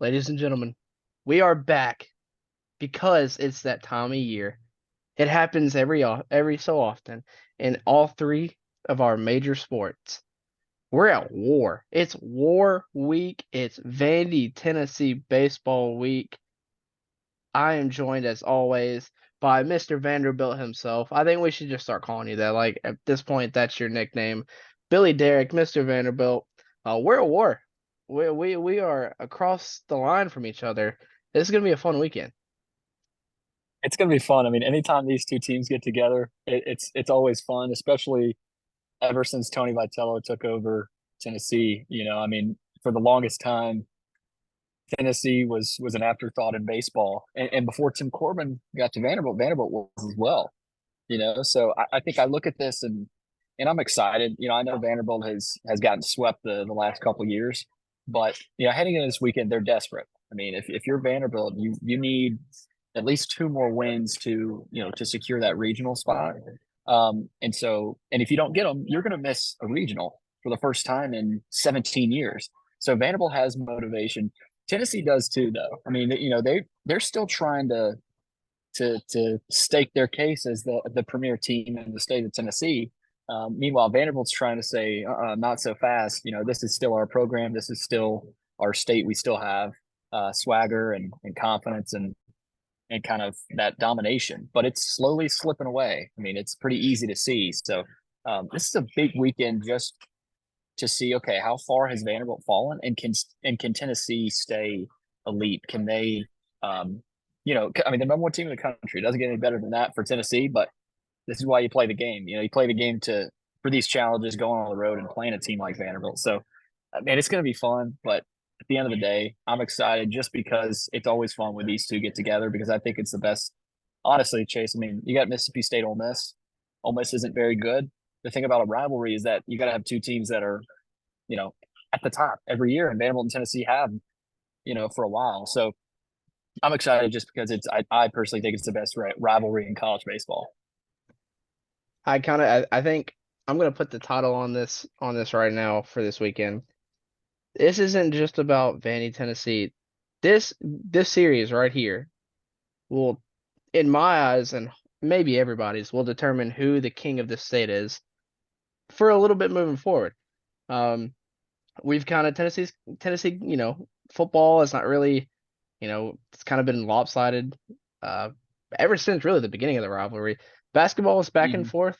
Ladies and gentlemen, we are back because it's that time of year. It happens every so often in all three of our major sports. We're at war. It's war week. It's Vandy, Tennessee baseball week. I am joined as always by Mr. Vanderbilt himself. I think we should just start calling you that. Like at this point, that's your nickname. Billy Derrick, Mr. Vanderbilt. We're at war. We are across the line from each other. This is gonna be a fun weekend. It's going to be fun. I mean, anytime these two teams get together, it's always fun, especially ever since Tony Vitello took over Tennessee. I mean, for the longest time, Tennessee was an afterthought in baseball, and before Tim Corbin got to Vanderbilt, Vanderbilt was as well. So I think I look at this and I'm excited. I know Vanderbilt has gotten swept the last couple of years, but heading into this weekend, they're desperate. I mean, if you're Vanderbilt, you need at least two more wins to secure that regional spot. And if you don't get them, you're going to miss a regional for the first time in 17 years. So Vanderbilt has motivation. Tennessee does too, though. I mean, they're still trying to stake their case as the premier team in the state of Tennessee. Meanwhile, Vanderbilt's trying to say, not so fast. This is still our program. This is still our state. We still have swagger and confidence and kind of that domination, but it's slowly slipping away. I mean, it's pretty easy to see. So this is a big weekend just to see, okay, how far has Vanderbilt fallen, and can Tennessee stay elite? Can they, I mean, the number one team in the country, doesn't get any better than that for Tennessee, but this is why you play the game. You play the game for these challenges, going on the road and playing a team like Vanderbilt. So, I mean, it's going to be fun, but at the end of the day, I'm excited just because it's always fun when these two get together, because I think it's the best. Honestly, Chase, I mean, you got Mississippi State, Ole Miss. Ole Miss isn't very good. The thing about a rivalry is that you got to have two teams that are, you know, at the top every year, and Vanderbilt and Tennessee have, for a while. So I'm excited just because I personally think it's the best rivalry in college baseball. I think I'm gonna put the title on this right now for this weekend. This isn't just about Vandy, Tennessee. This series right here will, in my eyes and maybe everybody's, will determine who the king of the state is for a little bit moving forward. Um, we've kind of Tennessee, football is not really, it's kind of been lopsided uh ever since really the beginning of the rivalry. Basketball is back and Mm-hmm. forth.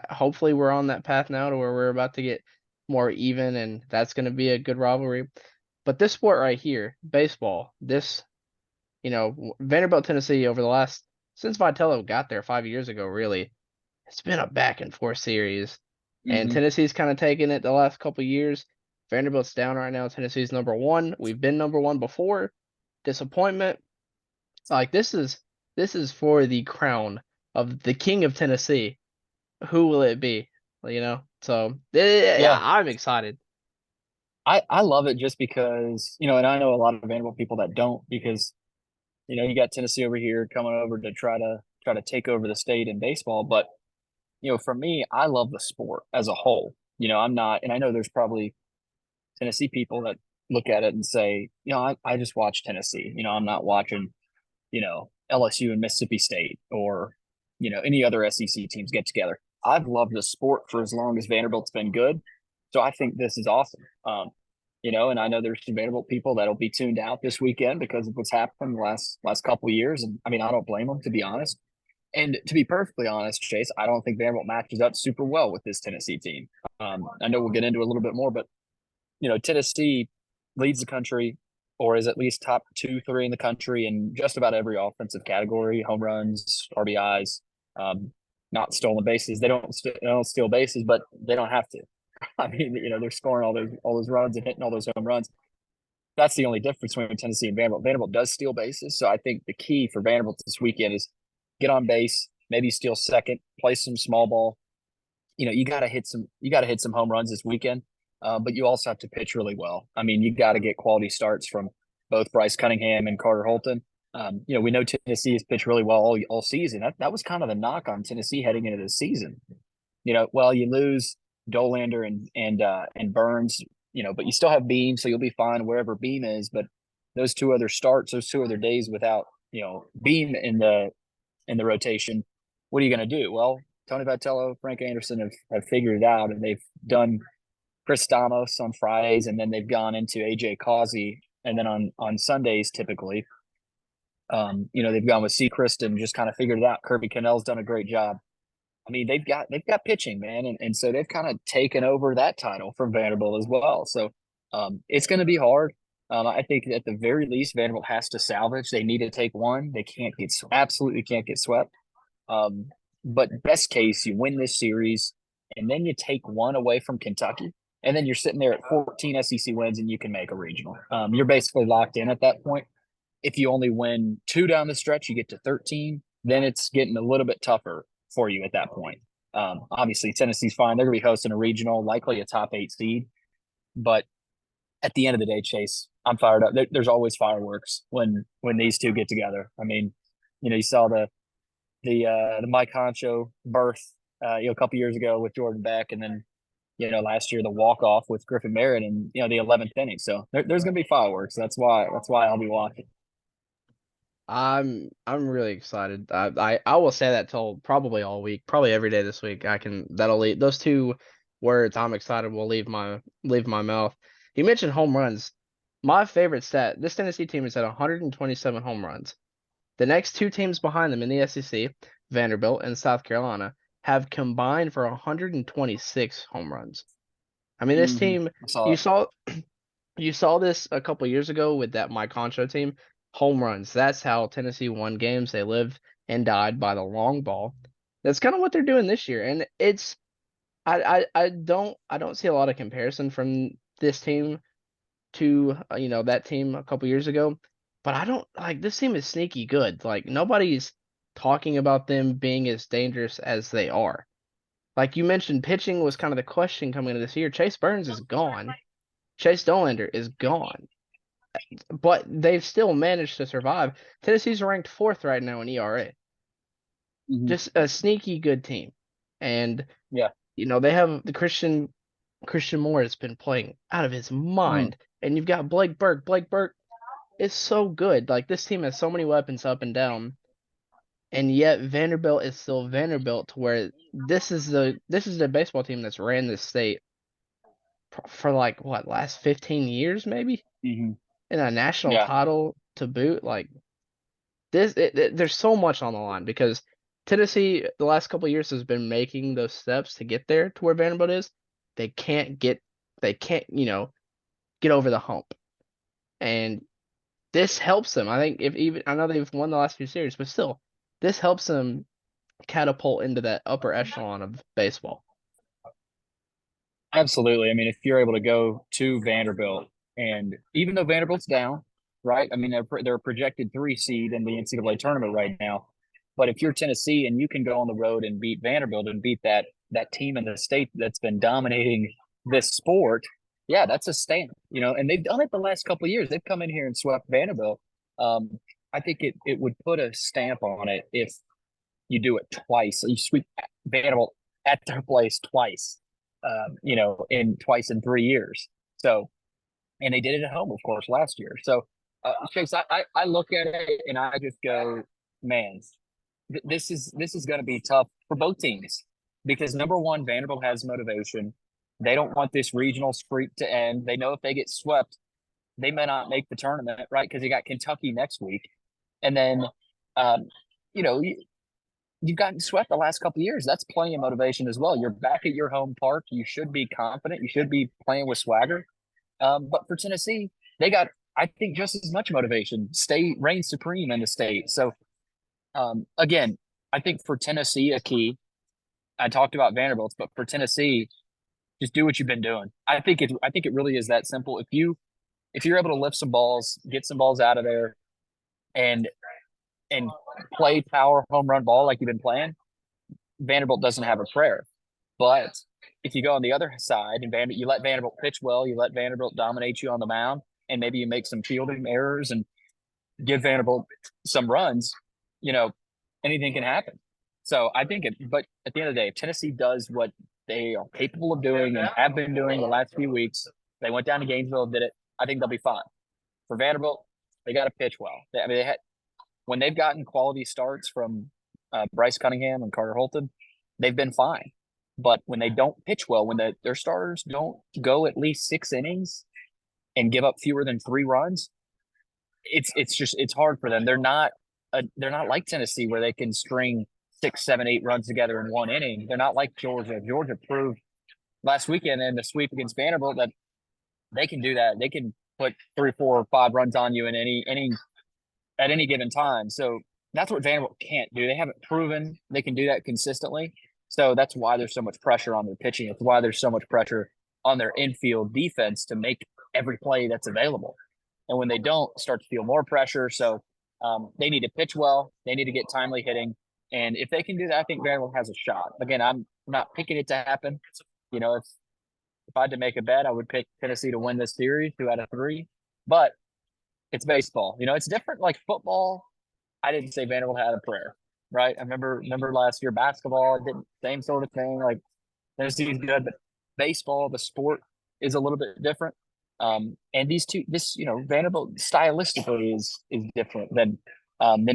Hopefully we're on that path now to where we're about to get more even, and that's going to be a good rivalry. But this sport right here, baseball, Vanderbilt, Tennessee, over the last since Vitello got there 5 years ago, really, it's been a back and forth series. And Mm-hmm. Tennessee's kind of taken it the last couple years. Vanderbilt's down right now. Tennessee's number one. We've been number one before. Disappointment. Like this is for the crown of the king of Tennessee. Who will it be? So yeah, Yeah, I'm excited. I love it just because, and I know a lot of Vanderbilt people that don't, because you got Tennessee over here coming over to try to take over the state in baseball. But for me, I love the sport as a whole. I'm not, and I know there's probably Tennessee people that look at it and say, I just watch Tennessee. I'm not watching, LSU and Mississippi State, or any other SEC teams get together. I've loved the sport for as long as Vanderbilt's been good, so I think this is awesome. And I know there's some Vanderbilt people that'll be tuned out this weekend because of what's happened the last couple of years, and I mean, I don't blame them, to be honest. And to be perfectly honest, Chase, I don't think Vanderbilt matches up super well with this Tennessee team. I know we'll get into it a little bit more, but Tennessee leads the country, or is at least top two, three in the country in just about every offensive category: home runs, RBIs, not stolen bases. They don't steal bases, but they don't have to. I mean, they're scoring all those runs and hitting all those home runs. That's the only difference between Tennessee and Vanderbilt. Vanderbilt does steal bases, so I think the key for Vanderbilt this weekend is get on base, maybe steal second, play some small ball. You got to hit some home runs this weekend, but you also have to pitch really well. I mean, you got to get quality starts from both Bryce Cunningham and Carter Holton. We know Tennessee has pitched really well all season. That was kind of the knock on Tennessee heading into this season. Well, you lose Dolander and Burns. but you still have Beam, so you'll be fine wherever Beam is. But those two other starts, those two other days without, Beam in the rotation, what are you going to do? Well, Tony Vitello, Frank Anderson have figured it out, and they've done Chris Stamos on Fridays, and then they've gone into AJ Causey, and then on Sundays typically, they've gone with C. Kristen, just kind of figured it out. Kirby Cannell's done a great job. I mean, they've got pitching, man, and so they've kind of taken over that title from Vanderbilt as well. So it's going to be hard. I think at the very least, Vanderbilt has to salvage. They need to take one. They absolutely can't get swept. Um, but best case, you win this series, and then you take one away from Kentucky, and then you're sitting there at 14 SEC wins, and you can make a regional. You're basically locked in at that point. If you only win two down the stretch, you get to 13. Then it's getting a little bit tougher for you at that point. Obviously, Tennessee's fine. They're going to be hosting a regional, likely a top 8 seed. But at the end of the day, Chase, I'm fired up. There's always fireworks when these two get together. I mean, you saw the Mike Honcho birth, a couple years ago with Jordan Beck, and then last year the walk off with Griffin Merritt, and the 11th inning. So there's going to be fireworks. That's why I'll be watching. I'm really excited. I will say that till probably all week, probably every day this week. That'll leave those two words. I'm excited will leave my mouth. You mentioned home runs. My favorite stat. This Tennessee team is at 127 home runs. The next two teams behind them in the SEC, Vanderbilt and South Carolina, have combined for 126 home runs. I mean, this Mm-hmm. team, I saw you it. saw you saw this a couple years ago with that Mike Concho team. Home runs. That's how Tennessee won games. They lived and died by the long ball. That's kind of what they're doing this year. And I don't see a lot of comparison from this team to that team a couple years ago. But I don't like this team is sneaky good. Like nobody's talking about them being as dangerous as they are. Like you mentioned, pitching was kind of the question coming into this year. Chase Burns is gone. Chase Dollander is gone, but they've still managed to survive. Tennessee's ranked fourth right now in ERA. Mm-hmm. Just a sneaky good team, and Yeah. they have the Christian Moore has been playing out of his Mm. mind, and you've got Blake Burke. Blake Burke is so good. Like this team has so many weapons up and down, and yet Vanderbilt is still Vanderbilt. To where this is the baseball team that's ran this state for like what last 15 years maybe, Mm-hmm. and a national Yeah. title to boot. Like there's so much on the line because Tennessee the last couple of years has been making those steps to get there to where Vanderbilt is. They can't get they can't get over the hump, and this helps them. I think if even I know they've won the last few series, but still, this helps them catapult into that upper echelon of baseball. Absolutely. I mean, if you're able to go to Vanderbilt, and even though Vanderbilt's down, right? I mean, they're a projected 3 seed in the NCAA tournament right now. But if you're Tennessee and you can go on the road and beat Vanderbilt and beat that team in the state that's been dominating this sport, yeah, that's a stamp, And they've done it the last couple of years. They've come in here and swept Vanderbilt. Um, I think it would put a stamp on it if you do it twice. You sweep Vanderbilt at their place twice, in twice in 3 years. So, and they did it at home, of course, last year. So, Chase, I look at it and I just go, man, this is going to be tough for both teams because number one, Vanderbilt has motivation. They don't want this regional streak to end. They know if they get swept, they may not make the tournament, right? Because they got Kentucky next week, and then, um, you know, you've gotten swept the last couple of years. That's plenty of motivation as well. You're back at your home park. You should be confident. You should be playing with swagger. But for Tennessee, they got, I think, just as much motivation. Stay reign supreme in the state. So again, I think for Tennessee, a key. I talked about Vanderbilt, but for Tennessee, just do what you've been doing. I think it really is that simple. If you're able to lift some balls, get some balls out of there, and and play power home run ball like you've been playing, Vanderbilt doesn't have a prayer. But if you go on the other side and you let Vanderbilt pitch well, you let Vanderbilt dominate you on the mound, and maybe you make some fielding errors and give Vanderbilt some runs, you know, anything can happen. So I think but at the end of the day, if Tennessee does what they are capable of doing and have been doing the last few weeks, They went down to Gainesville and did it. I think they'll be fine. For Vanderbilt, they got to pitch well. I mean, when they've gotten quality starts from Bryce Cunningham and Carter Holton, they've been fine. But when they don't pitch well, when their starters don't go at least 6 innings and give up fewer than 3 runs, it's hard for them. They're not like Tennessee where they can string 6, 7, 8 runs together in 1 inning. They're not like Georgia. Georgia proved last weekend in the sweep against Vanderbilt that they can do that. They can put 3, 4, 5 runs on you in any at any given time. So that's what Vanderbilt can't do. They haven't proven they can do that consistently. So that's why there's so much pressure on their pitching. It's why there's so much pressure on their infield defense to make every play that's available. And when they don't, start to feel more pressure. So they need to pitch well. They need to get timely hitting. And if they can do that, I think Vanderbilt has a shot. Again, I'm not picking it to happen. If I had to make a bet, I would pick Tennessee to win this series 2 out of 3. But it's baseball. It's different. Like football, I didn't say Vanderbilt had a prayer, right? I remember last year basketball, it didn't same sort of thing. Like Tennessee's good, but baseball, the sport is a little bit different. And Vanderbilt stylistically is different than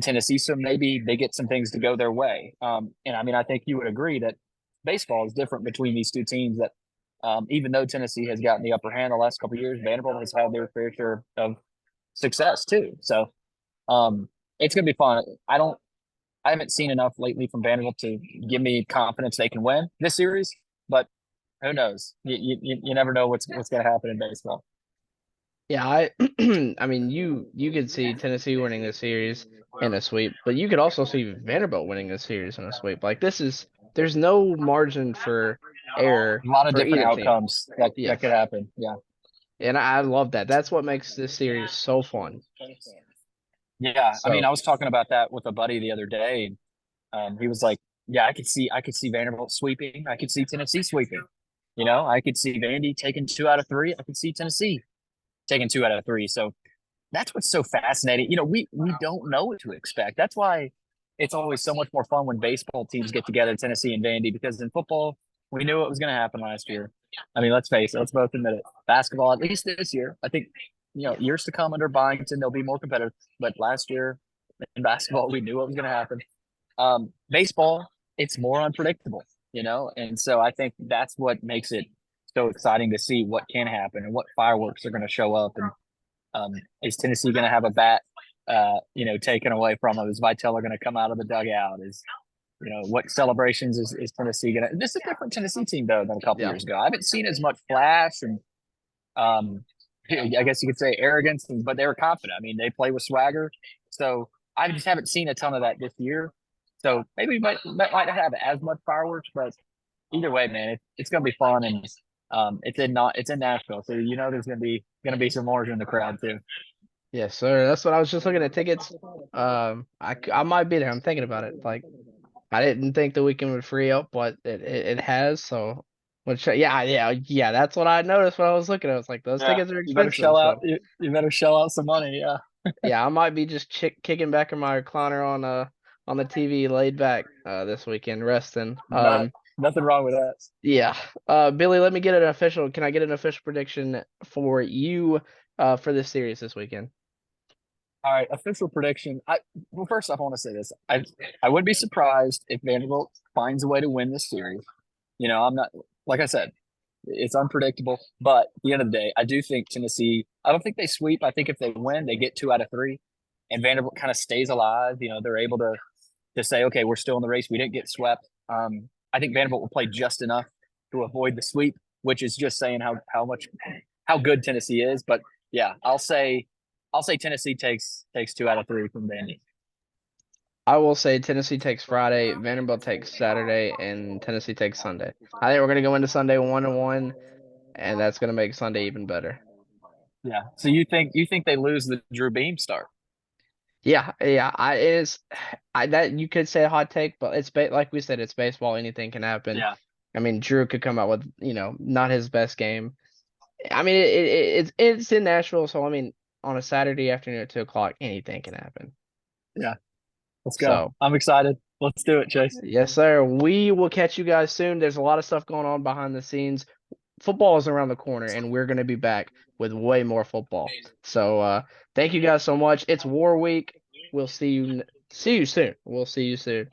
Tennessee. So maybe they get some things to go their way. And I mean, I think you would agree that baseball is different between these two teams. That even though Tennessee has gotten the upper hand the last couple of years, Vanderbilt has had their fair share of success too. So it's going to be fun. I haven't seen enough lately from Vanderbilt to give me confidence they can win this series, but who knows? You never know what's going to happen in baseball. Yeah, I mean, you could see Tennessee winning this series in a sweep, but you could also see Vanderbilt winning this series in a sweep. Like there's no margin for error A lot of for different either team. outcomes that Yes, could happen. Yeah. and I love that. That's what makes this series so fun. Yeah. I mean, So I was talking about that with a buddy the other day. He was like, yeah, I could see Vanderbilt sweeping. I could see Tennessee sweeping. I could see Vandy taking 2 out of 3. I could see Tennessee taking 2 out of 3. So that's what's so fascinating. We don't know what to expect. That's why it's always so much more fun when baseball teams get together, Tennessee and Vandy, because in football, we knew what was going to happen last year. I mean, let's face it, let's both admit it. Basketball, at least this year, I think, years to come under Byington, they'll be more competitive. But last year in basketball, we knew what was going to happen. Baseball, it's more unpredictable, and so I think that's what makes it so exciting to see what can happen and what fireworks are going to show up. And is Tennessee going to have a bat, taken away from them? Is Vitello going to come out of the dugout? What celebrations is Tennessee going to? This is a different Tennessee team though than a couple yeah, years ago. I haven't seen as much flash and um, I guess you could say arrogance, but they were confident. I mean, they play with swagger. So I just haven't seen a ton of that this year. So maybe we might not have as much fireworks, but either way, man, it's going to be fun. And it's in Nashville, so there's going to be some orange in the crowd too. yes, sir. That's what I was just looking at tickets. I might be there. I'm thinking about it. Like I didn't think the weekend would free up, but it has. So, which yeah. That's what I noticed when I was looking. I was like, those Yeah, tickets are you better expensive. shell out. So You better shell out some money. Yeah, yeah, I might be just kicking back in my recliner on the TV, laid back this weekend, resting. not nothing wrong with that. Yeah. Billy, let me get an official. Can I get an official prediction for you for this series this weekend? All right, official prediction. Well, first off, I want to say this. I wouldn't be surprised if Vanderbilt finds a way to win this series. I'm not like I said, it's unpredictable. But at the end of the day, I do think Tennessee. I don't think they sweep. I think if they win, they get 2 out of 3, and Vanderbilt kind of stays alive. They're able to say, okay, we're still in the race. We didn't get swept. I think Vanderbilt will play just enough to avoid the sweep, which is just saying how good Tennessee is. But yeah, I'll say Tennessee takes 2 out of 3 from Vandy. I will say Tennessee takes Friday, Vanderbilt takes Saturday, and Tennessee takes Sunday. I think we're gonna go into Sunday 1-1, and that's gonna make Sunday even better. Yeah. So you think they lose the Drew Beam start? Yeah, yeah. I that you could say a hot take, but like we said, it's baseball. Anything can happen. Yeah. I mean, Drew could come out with not his best game. I mean, it's in Nashville, so I mean, on a Saturday afternoon at 2 o'clock, anything can happen. Yeah. Let's go. So, I'm excited. Let's do it, Chase. yes, sir. We will catch you guys soon. There's a lot of stuff going on behind the scenes. football is around the corner, and we're going to be back with way more football. So thank you guys so much. It's War Week. We'll see you soon. We'll see you soon.